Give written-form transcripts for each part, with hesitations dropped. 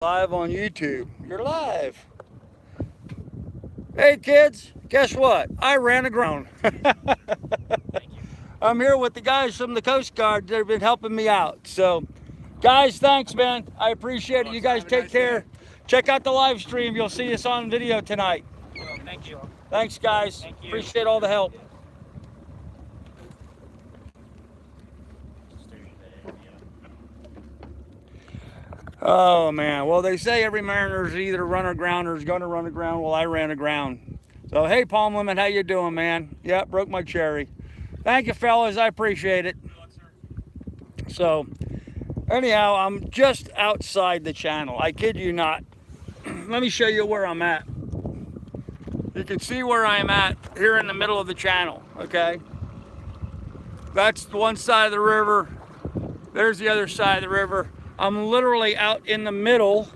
Live on YouTube. You're live. Hey kids, guess what? I ran aground. I'm here with the guys from the Coast Guard that have been helping me out. So, guys, thanks, man. I appreciate it. You guys take care. Check out the live stream. You'll see us on video tonight. Thank you. Thanks, guys. Appreciate all the help. Oh man, well they say every mariner's either run aground or is going to run aground. Well, I ran aground. So hey, Palm Lemon, how you doing, man? Yeah, broke my cherry. Thank you, fellas. I appreciate it. So anyhow, I'm just outside the channel. I kid you not. Let me show you where I'm at. You can see where I'm at here in the middle of the channel. Okay, that's one side of the river. There's the other side of the river. I'm literally out in the middle.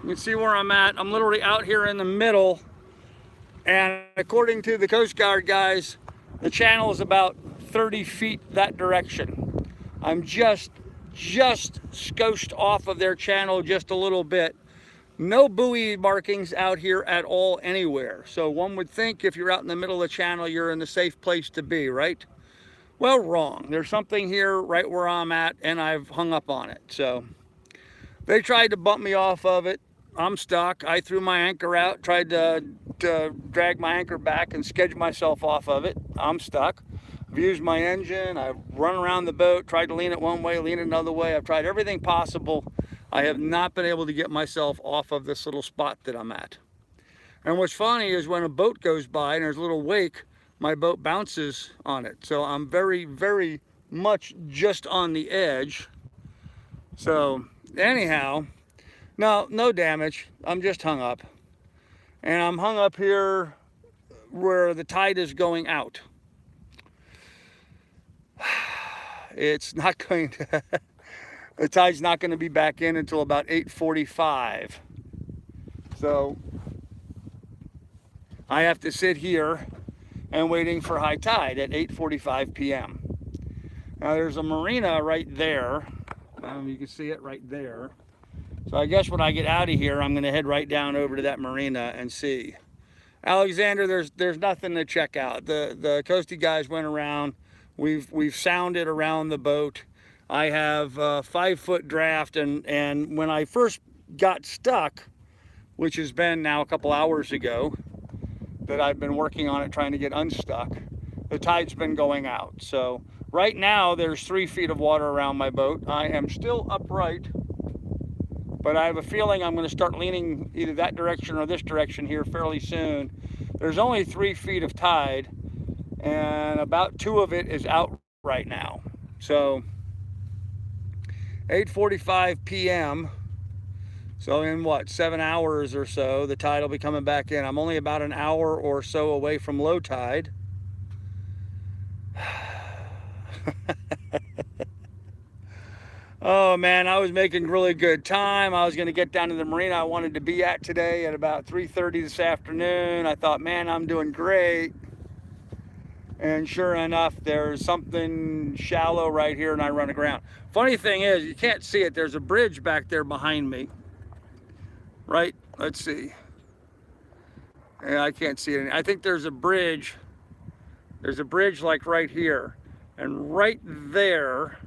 You can see where I'm at. I'm literally out here in the middle. And according to the Coast Guard guys, the channel is about 30 feet that direction. I'm just scotched off of their channel just a little bit. No buoy markings out here at all anywhere. So one would think if you're out in the middle of the channel, you're in the safe place to be, right? Well, wrong. There's something here right where I'm at, and I've hung up on it. So they tried to bump me off of it. I'm stuck. I threw my anchor out, tried to drag my anchor back and schedule myself off of it. I'm stuck. I've used my engine. I've run around the boat, tried to lean it one way, lean it another way. I've tried everything possible. I have not been able to get myself off of this little spot that I'm at. And what's funny is when a boat goes by and there's a little wake, my boat bounces on it. So I'm very much just on the edge. So anyhow, no damage. I'm just hung up. And I'm hung up here where the tide is going out. It's not going to, the tide's not going to be back in until about 8:45. So I have to sit here and waiting for high tide at 8:45 p.m. Now there's a marina right there. You can see it right there. So I guess when I get out of here, I'm going to head right down over to that marina and see. Alexander, there's nothing to check out. The coastie guys went around. We've sounded around the boat. I have a 5-foot draft, and when I first got stuck, which has been now a couple hours ago, that I've been working on it trying to get unstuck, the tide's been going out. So right now there's 3 feet of water around my boat. I am still upright, but I have a feeling I'm going to start leaning either that direction or this direction here fairly soon. There's only 3 feet of tide, and about 2 of it is out right now. So 8:45 p.m. So in what, 7 hours or so, the tide will be coming back in. I'm only about an hour or so away from low tide. Oh man, I was making really good time. I was going to get down to the marina I wanted to be at today at about 3:30 this afternoon. I thought, man, I'm doing great. And sure enough, there's something shallow right here and I run aground. Funny thing is, you can't see it. There's a bridge back there behind me. Right? Let's see. Yeah, I can't see it. I think there's a bridge. There's a bridge like right here. And right there,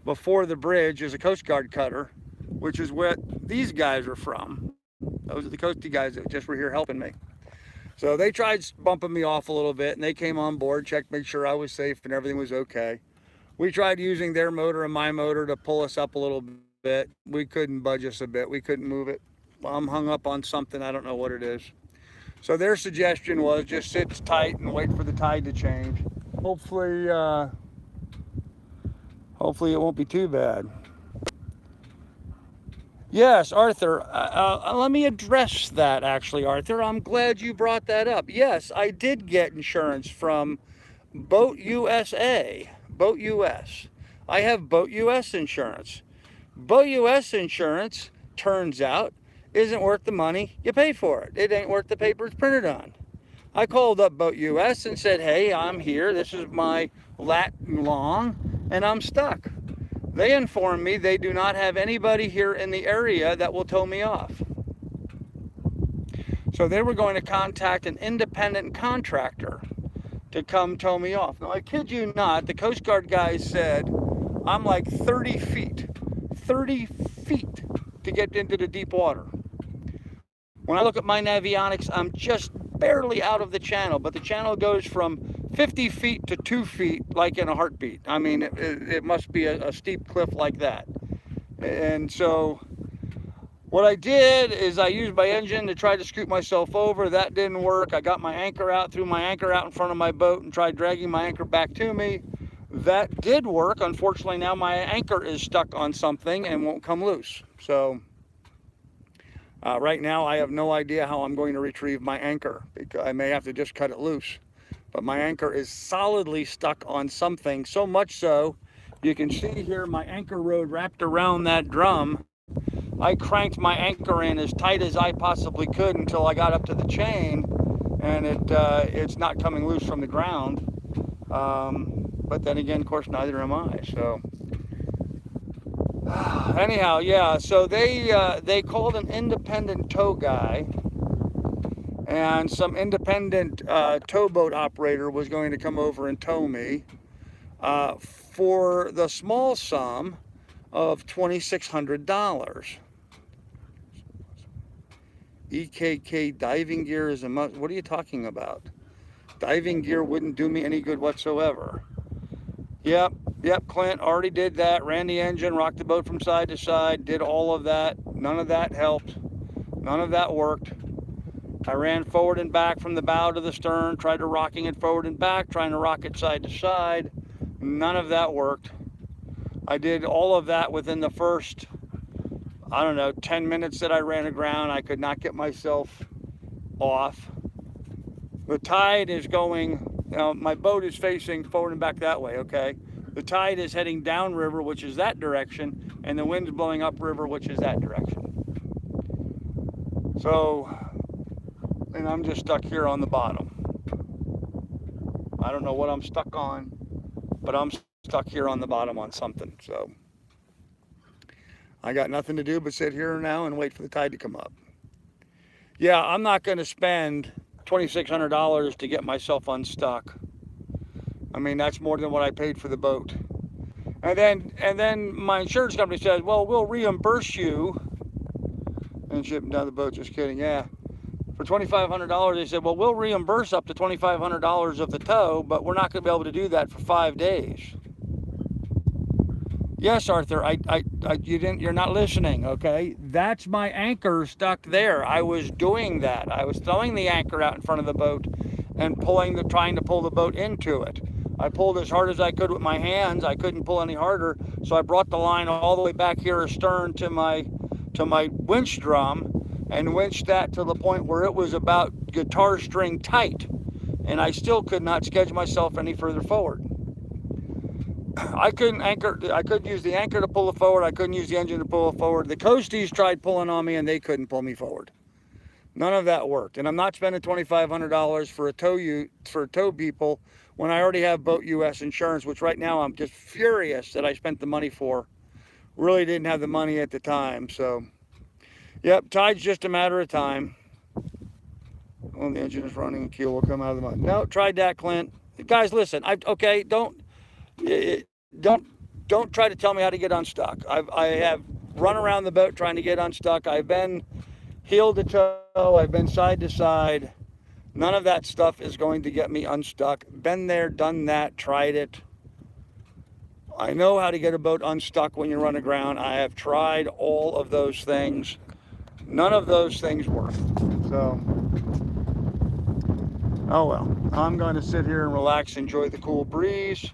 before the bridge, is a Coast Guard cutter, which is what these guys are from. Those are the coastie guys that just were here helping me. So they tried bumping me off a little bit, and they came on board, checked, make sure I was safe and everything was okay. We tried using their motor and my motor to pull us up a little bit. We couldn't budge us a bit. We couldn't move it. I'm hung up on something. I don't know what it is. So their suggestion was just sit tight and wait for the tide to change. Hopefully it won't be too bad. Yes, Arthur, let me address that actually, Arthur. I'm glad you brought that up. Yes, I did get insurance from Boat USA, Boat US. I have Boat US insurance. Boat US insurance, turns out, isn't worth the money you pay for it. It ain't worth the paper it's printed on. I called up Boat US and said, hey, I'm here. This is my lat long, and I'm stuck. They informed me they do not have anybody here in the area that will tow me off. So they were going to contact an independent contractor to come tow me off. Now, I kid you not, the Coast Guard guys said I'm like 30 feet to get into the deep water. When I look at my navionics, I'm just barely out of the channel, but the channel goes from 50 feet to 2 feet like in a heartbeat. I mean, it must be a steep cliff like that. And so what I did is I used my engine to try to scoot myself over. That didn't work. I got my anchor out, threw my anchor out in front of my boat and tried dragging my anchor back to me. That did work. Unfortunately, now my anchor is stuck on something and won't come loose. So right now I have no idea how I'm going to retrieve my anchor, because I may have to just cut it loose. But my anchor is solidly stuck on something, so much so you can see here my anchor rod wrapped around that drum. I cranked my anchor in as tight as I possibly could until I got up to the chain, and it's not coming loose from the ground. But then again, of course, neither am I. So anyhow, yeah. So they called an independent tow guy, and some independent towboat operator was going to come over and tow me for the small sum of $2,600. EKK diving gear is a must. What are you talking about? Diving gear wouldn't do me any good whatsoever. Yep, Clint already did that. Ran the engine, rocked the boat from side to side, did all of that. None of that helped. None of that worked. I ran forward and back from the bow to the stern, tried to rocking it forward and back, trying to rock it side to side. None of that worked. I did all of that within the first, I don't know, 10 minutes that I ran aground. I could not get myself off. The tide is going, my boat is facing forward and back that way, okay? The tide is heading downriver, which is that direction, and the wind's blowing upriver, which is that direction. So, and I'm just stuck here on the bottom. I don't know what I'm stuck on, but I'm stuck here on the bottom on something. So I got nothing to do but sit here now and wait for the tide to come up. Yeah, I'm not going to spend $2,600 to get myself unstuck. I mean, that's more than what I paid for the boat. And then my insurance company says, well, we'll reimburse you and ship down the boat. Just kidding. Yeah. For $2,500, they said, well, we'll reimburse up to $2,500 of the tow, but we're not going to be able to do that for 5 days. Yes, Arthur, you're not listening, okay? That's my anchor stuck there. I was doing that. I was throwing the anchor out in front of the boat and trying to pull the boat into it. I pulled as hard as I could with my hands. I couldn't pull any harder, so I brought the line all the way back here astern to my winch drum and winched that to the point where it was about guitar string tight, and I still could not sketch myself any further forward. I couldn't use the anchor to pull it forward. I couldn't use the engine to pull it forward. The coasties tried pulling on me and they couldn't pull me forward. None of that worked. And I'm not spending $2,500 for a tow people when I already have Boat US insurance, which right now I'm just furious that I spent the money for. Really didn't have the money at the time. So, yep, tide's just a matter of time. Well, the engine is running, keel will come out of the mud. No, tried that, Clint. Guys, listen, okay, don't try to tell me how to get unstuck. I have run around the boat trying to get unstuck. I've been heel to toe. I've been side to side. None of that stuff is going to get me unstuck. Been there, done that, tried it. I know how to get a boat unstuck when you run aground. I have tried all of those things. None of those things work. So, oh well. I'm going to sit here and relax, enjoy the cool breeze.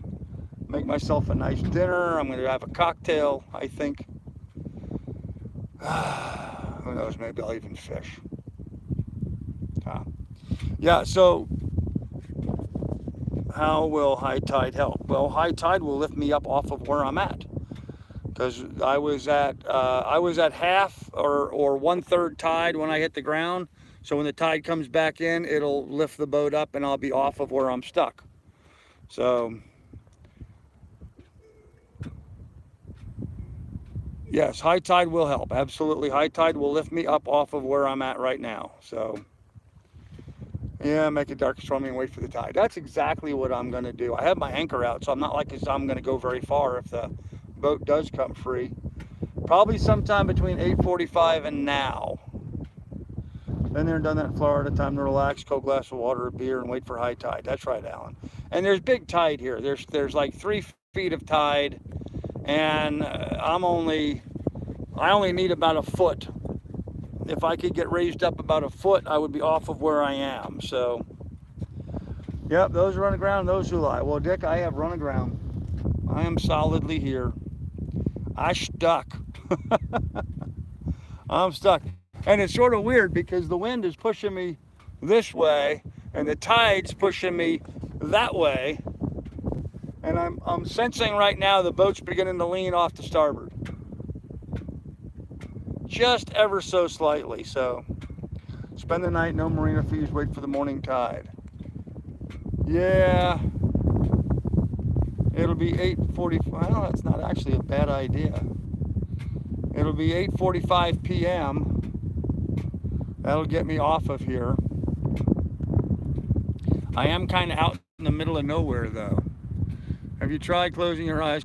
Make myself a nice dinner. I'm going to have a cocktail, I think. Who knows, maybe I'll even fish. Yeah, so how will high tide help? Well, high tide will lift me up off of where I'm at. Because I was at half or 1/3 tide when I hit the ground. So when the tide comes back in, it'll lift the boat up and I'll be off of where I'm stuck. So Yes, high tide will help. Absolutely. High tide will lift me up off of where I'm at right now. So, yeah, make it dark, stormy, and wait for the tide. That's exactly what I'm going to do. I have my anchor out, so I'm not like I'm going to go very far if the boat does come free. Probably sometime between 8:45 and now. Been there and done that in Florida. Time to relax, cold glass of water, a beer, and wait for high tide. That's right, Alan. And there's big tide here. There's like 3 feet of tide, and I only need about a foot. If I could get raised up about a foot, I would be off of where I am. So, yep, those who run aground, those who lie. Well, Dick, I have run aground. I am solidly here. I stuck. I'm stuck. And it's sort of weird because the wind is pushing me this way and the tide's pushing me that way. And I'm sensing right now the boat's beginning to lean off to starboard. Just ever so slightly. So spend the night, no marina fees, wait for the morning tide. Yeah, it'll be 8:45. Well, that's not actually a bad idea. It'll be 8:45 p.m. That'll get me off of here. I am kind of out in the middle of nowhere, though. Have you tried closing your eyes?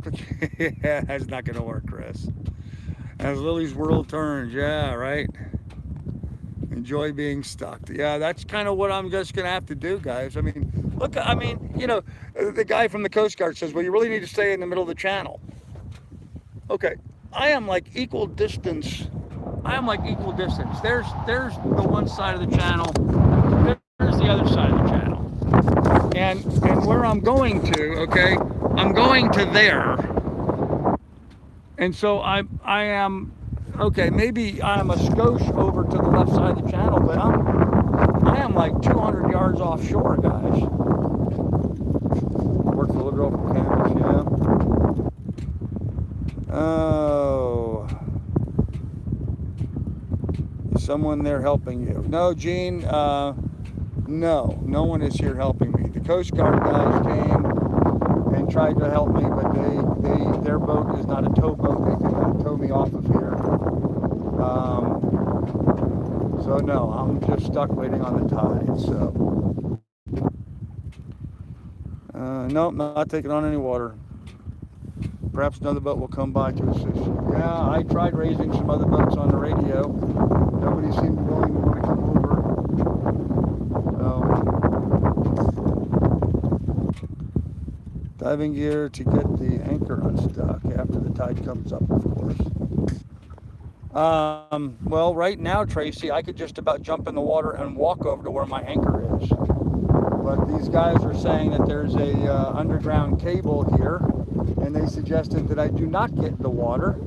Yeah, that's not going to work, Chris. As Lily's world turns, yeah, right? Enjoy being stuck. Yeah, that's kind of what I'm just going to have to do, guys. I mean, look, I mean, you know, the guy from the Coast Guard says, well, you really need to stay in the middle of the channel. Okay, I am like equal distance. There's the one side of the channel. There's the other side of the channel. And where I'm going to, okay, I'm going to there. And so I am, okay, maybe I'm a skosh over to the left side of the channel, but I am like 200 yards offshore, guys. Work for a little girl from campus, yeah. Oh. Is someone there helping you? No, Gene, no one is here helping me. The Coast Guard guys came and tried to help me, but their boat is not a tow boat. They cannot tow me off of here. So no, I'm just stuck waiting on the tide. So nope, not taking on any water. Perhaps another boat will come by to assist you. Yeah, I tried raising some other boats on the radio. Nobody seemed willing to want to come over. Diving gear to get the anchor unstuck after the tide comes up, of course. Well, right now, Tracy, I could just about jump in the water and walk over to where my anchor is. But these guys are saying that there's a underground cable here, and they suggested that I do not get in the water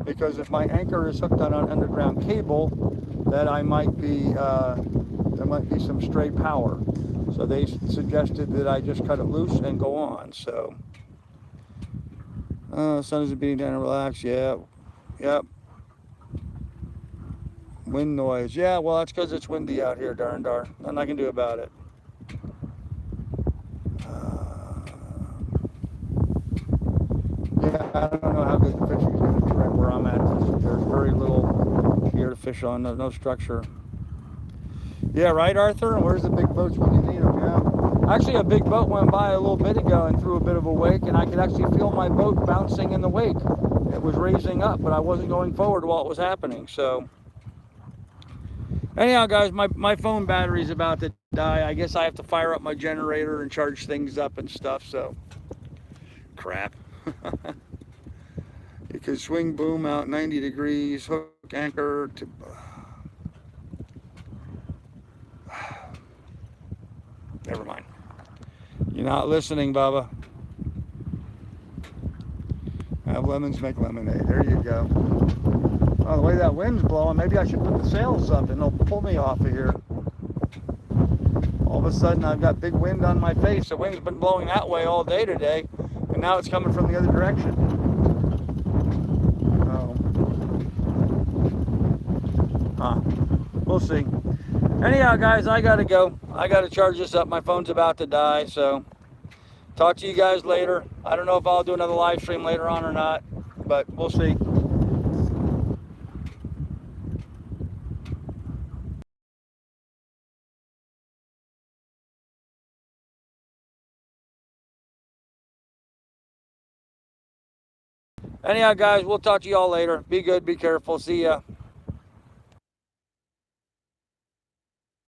because if my anchor is hooked on an underground cable, that I might be there might be some stray power. So they suggested that I just cut it loose and go on. So, sun isn't beating down and relax. Yeah, yep. Wind noise. Yeah, well, that's because it's windy out here, darn. Nothing I can do about it. Yeah, I don't know how good the fishing is going to be right where I'm at. There's very little here to fish on. No structure. Yeah, right, Arthur? Where's the big boats when you need them? Yeah. Actually, a big boat went by a little bit ago and threw a bit of a wake, and I could actually feel my boat bouncing in the wake. It was raising up, but I wasn't going forward while it was happening. So, anyhow, guys, my phone battery's about to die. I guess I have to fire up my generator and charge things up and stuff, so crap. You can swing boom out 90 degrees, hook anchor to... Never mind. You're not listening, Bubba. Have lemons, make lemonade. There you go. Oh, the way that wind's blowing, maybe I should put the sails up and they'll pull me off of here. All of a sudden, I've got big wind on my face. The wind's been blowing that way all day today, and now it's coming from the other direction. We'll see. Anyhow, guys, I gotta go. I gotta charge this up. My phone's about to die, so talk to you guys later. I don't know if I'll do another live stream later on or not, but we'll see. Anyhow, guys, we'll talk to y'all later. Be good, be careful. See ya.